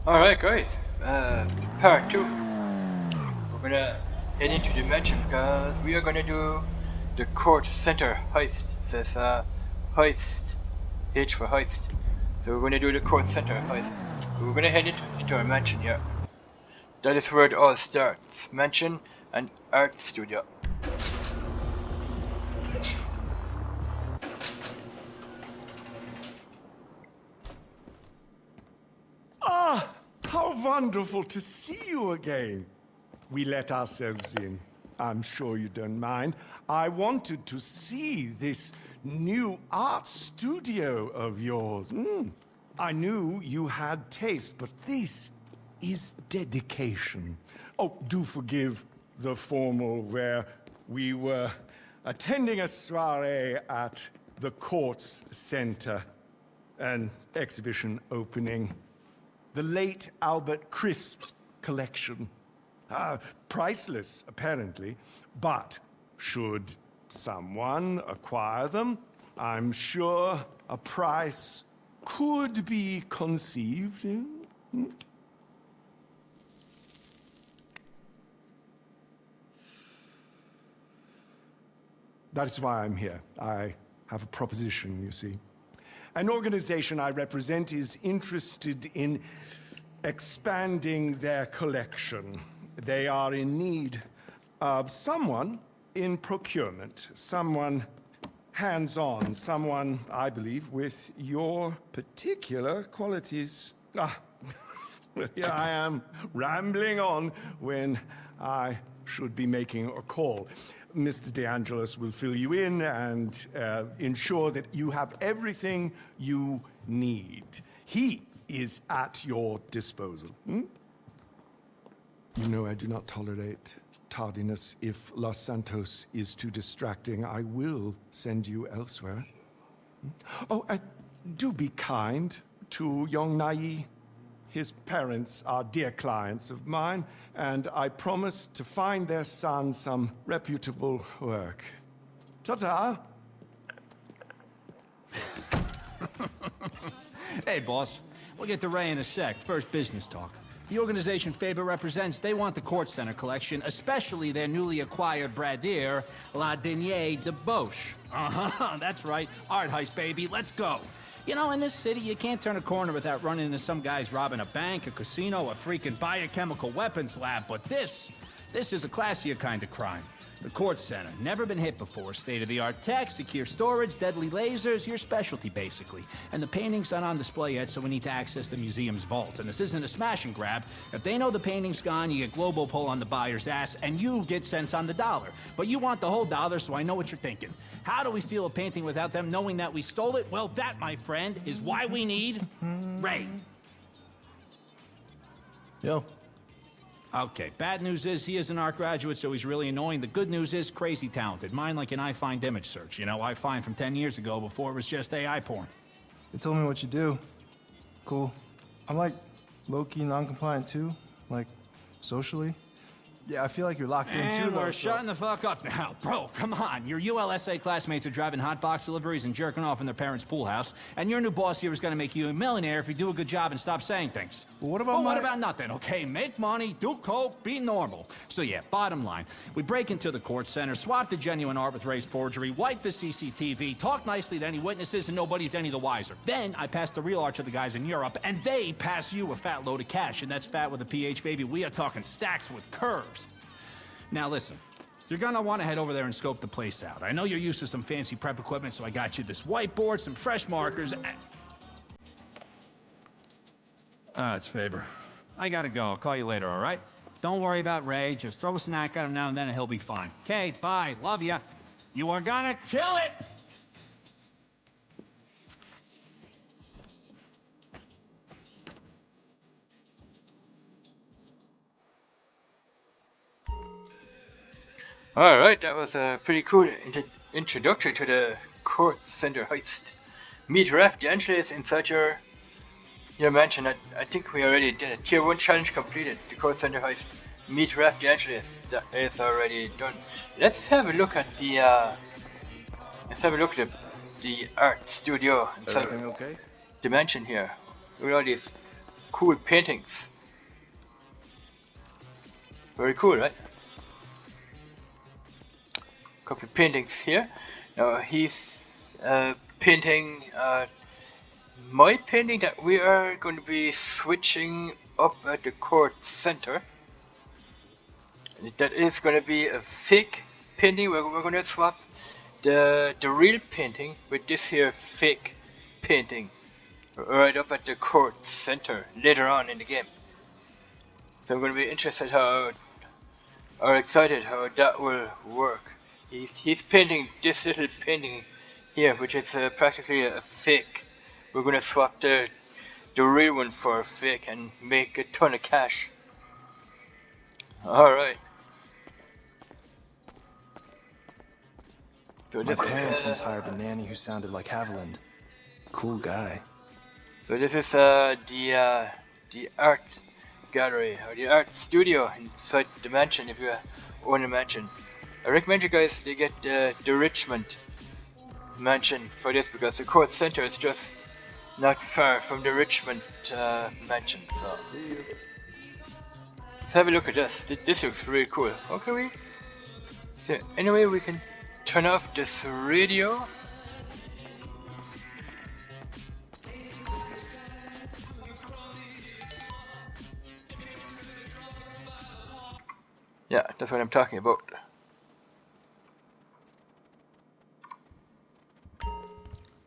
Alright, guys. Part 2. We're gonna head into the mansion because we are gonna do the court center heist. It says, heist. H for heist. So we're gonna do the court center heist. We're gonna head into our mansion here. That is where it all starts. Mansion and art studio. Ah, how wonderful to see you again. We let ourselves in. I'm sure you don't mind. I wanted to see this new art studio of yours. I knew you had taste, but this is dedication. Oh, do forgive the formal where we were attending a soiree at the Kortz Center, an exhibition opening. The late Albert Crisp's collection. Priceless, apparently, but should someone acquire them, I'm sure a price could be conceived. That is why I'm here. I have a proposition, you see. An organization I represent is interested in expanding their collection. They are in need of someone in procurement, someone hands-on, someone, I believe, with your particular qualities. Here I am, rambling on when I should be making a call. Mr. De Angelis will fill you in and ensure that you have everything you need. He is at your disposal. You know I do not tolerate tardiness. If Los Santos is too distracting, I will send you elsewhere. Oh, do be kind to young Nai. His parents are dear clients of mine, and I promise to find their son some reputable work. Ta-ta! Hey, boss. We'll get to Ray in a sec. First business talk. The organization Faber represents, they want the Court Center collection, especially their newly acquired Bradier, La Denier de Boche. Uh-huh, that's right. Art heist, baby. Let's go. You know, in this city, you can't turn a corner without running into some guys robbing a bank, a casino, a freaking biochemical weapons lab. But this is a classier kind of crime. The Court Center, never been hit before. State-of-the-art tech, secure storage, deadly lasers, your specialty, basically. And the painting's not on display yet, so we need to access the museum's vault. And this isn't a smash and grab. If they know the painting's gone, you get global pull on the buyer's ass, and you get cents on the dollar. But you want the whole dollar, so I know what you're thinking. How do we steal a painting without them knowing that we stole it? Well, that, my friend, is why we need Ray. Yo. Okay, bad news is he is an art graduate, so he's really annoying. The good news is crazy talented. Mine like an I find image search. You know, I find from 10 years ago before it was just AI porn. They told me what you do. Cool. I'm like low-key non-compliant too, like socially. Yeah, I feel like you're locked in too. And though, we're so- shutting the fuck up now. Bro, come on. Your ULSA classmates are driving hot box deliveries and jerking off in their parents' pool house. And your new boss here is gonna make you a millionaire if you do a good job and stop saying things. But what about what about nothing, okay? Make money, do coke, be normal. So yeah, bottom line. We break into the court center, swap the genuine art with Ray's forgery, wipe the CCTV, talk nicely to any witnesses, and nobody's any the wiser. Then I pass the real art to the guys in Europe, and they pass you a fat load of cash. And that's fat with a PH, baby. We are talking stacks with curves. Now listen, you're gonna want to head over there and scope the place out. I know you're used to some fancy prep equipment, so I got you this whiteboard, some fresh markers, and... It's Faber. I gotta go. I'll call you later, all right? Don't worry about Ray. Just throw a snack at him now and then and he'll be fine. Okay, bye. Love ya. You are gonna kill it! Alright, that was a pretty cool introduction to the court center heist. Meet Raf DeAngelis inside your mansion. I think we already did it. Tier 1 challenge completed. The court center heist. Meet Raf DeAngelis. That is already done. Let's have a look at the art studio inside Everything okay? the mansion here. Look at all these cool paintings. Very cool, right? Couple of paintings here. Now he's painting my painting that we are going to be switching up at the court center. That is going to be a fake painting. We're going to swap the real painting with this here fake painting right up at the court center later on in the game. So I'm going to be interested how, or excited how that will work. He's painting this little painting here, which is practically a fake. We're going to swap the real one for a fake and make a ton of cash. Alright. So My parents once hired a nanny who sounded like Haviland. Cool guy. So this is the art gallery or the art studio inside the mansion. If you own a mansion, I recommend you guys to get the Richmond mansion for this because the court center is just not far from the Richmond mansion. So let's have a look at this. This looks really cool. How can we? So anyway, we can turn off this radio. Yeah, that's what I'm talking about.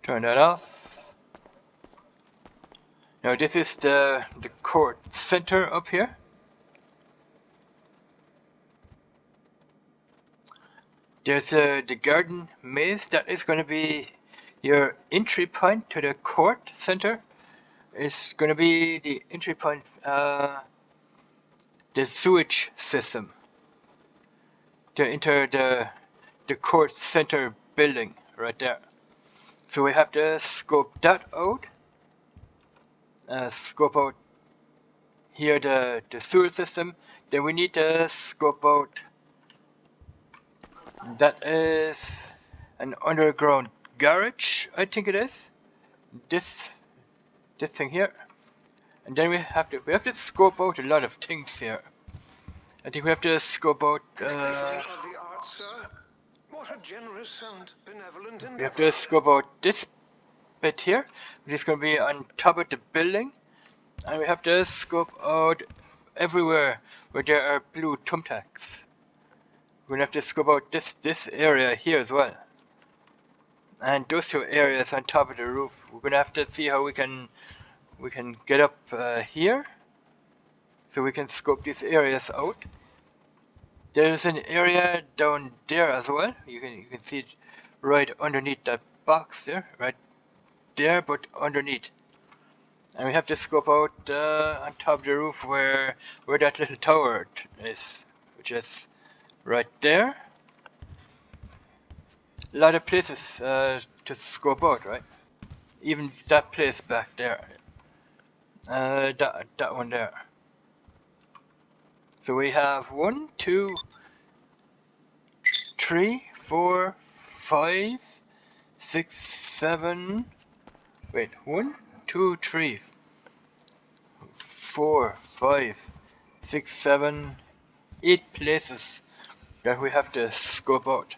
Turn that off. Now this is the court center up here. There's the garden maze that is going to be your entry point to the court center. It's going to be the entry point, the sewage system to enter the court center building right there. So we have to scope that out. Scope out here the sewer system. Then we need to scope out. That is an underground garage, I think it is. This thing here, and then we have to scope out a lot of things here. I think we have to scope out. We have to scope out this bit here, which is going to be on top of the building, and we have to scope out everywhere where there are blue thumbtacks. We're gonna have to scope out this area here as well, and those two areas on top of the roof. We're gonna have to see how we can get up here, so we can scope these areas out. There's an area down there as well. You can see it right underneath that box there, right there, but underneath. And we have to scope out on top of the roof where that little tower is, which is right there. A lot of places to scope out, right? Even that place back there. That one there. So we have 1, 2, 3, 4, 5, 6, 7. Wait, 1, 2, 3, 4, 5, 6, 7, 8 places that we have to scope out.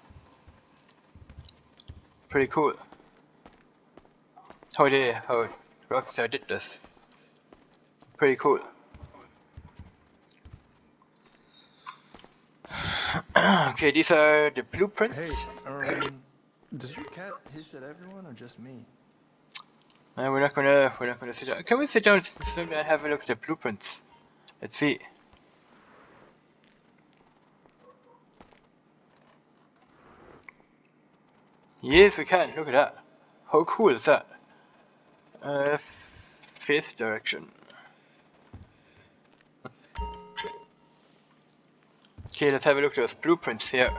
Pretty cool. How Rockstar did this. Pretty cool. Okay, these are the blueprints. Hey, does your cat hiss at everyone or just me? We're not gonna sit down. Can we sit down and have a look at the blueprints? Let's see. Yes, we can. Look at that. How cool is that? Face direction. Okay, let's have a look at those blueprints here.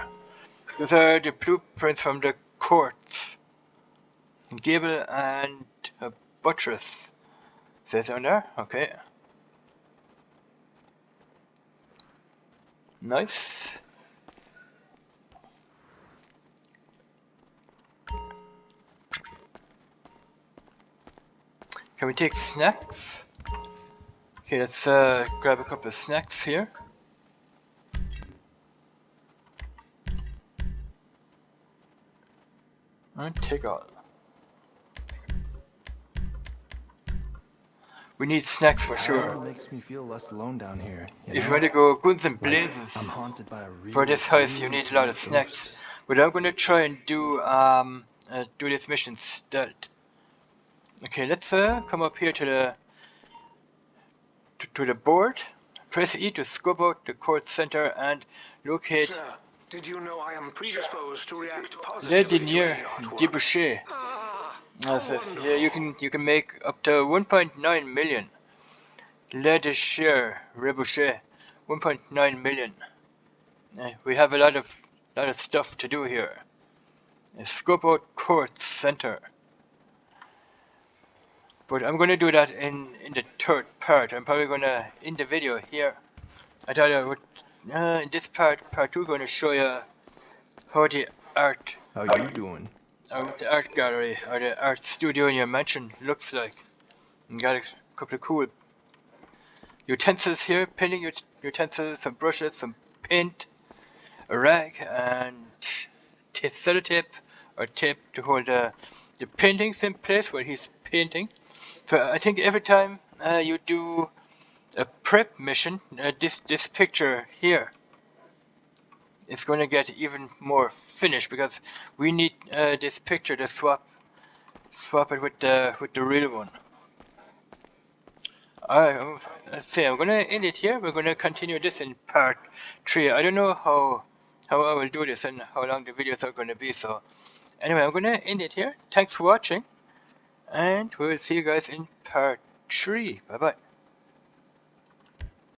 Those are the blueprints from the courts. Gable and a buttress. Says on there? Okay. Nice. Can we take snacks? Okay, let's grab a couple of snacks here. And take all. We need snacks for It sure. makes me feel less alone down here. You If you know? want to go guns and Like, blazes I'm haunted by a for really, this house, you really need a lot big of snacks. ghost. But I'm gonna try and do this mission stealth. Okay, let's come up here to the board. Press E to scope out the court center and locate Sir, did you know I am predisposed to react Le positively to Denier any artwork? Debouché. How Says wonderful. here you can make up to 1.9 million. Le Denier Rebouché, 1.9 million. We have a lot of stuff to do here. Scope out court center. But I'm gonna do that in the third part. I'm probably gonna end the video here. I thought I would in this part 2, going to show you how the art How you doing? the art gallery or the art studio in your mansion looks like. You got a couple of cool utensils here, painting utensils, some brushes, some paint, a rag, and sellotape or tape to hold the paintings in place while he's painting. So I think every time you do a prep mission, this picture here is going to get even more finished because we need this picture to swap it with the real one. Alright, let's see. I'm gonna end it here. We're gonna continue this in part 3. I don't know how I will do this and how long the videos are gonna be. So anyway, I'm gonna end it here. Thanks for watching, and we'll see you guys in part 3. Bye bye.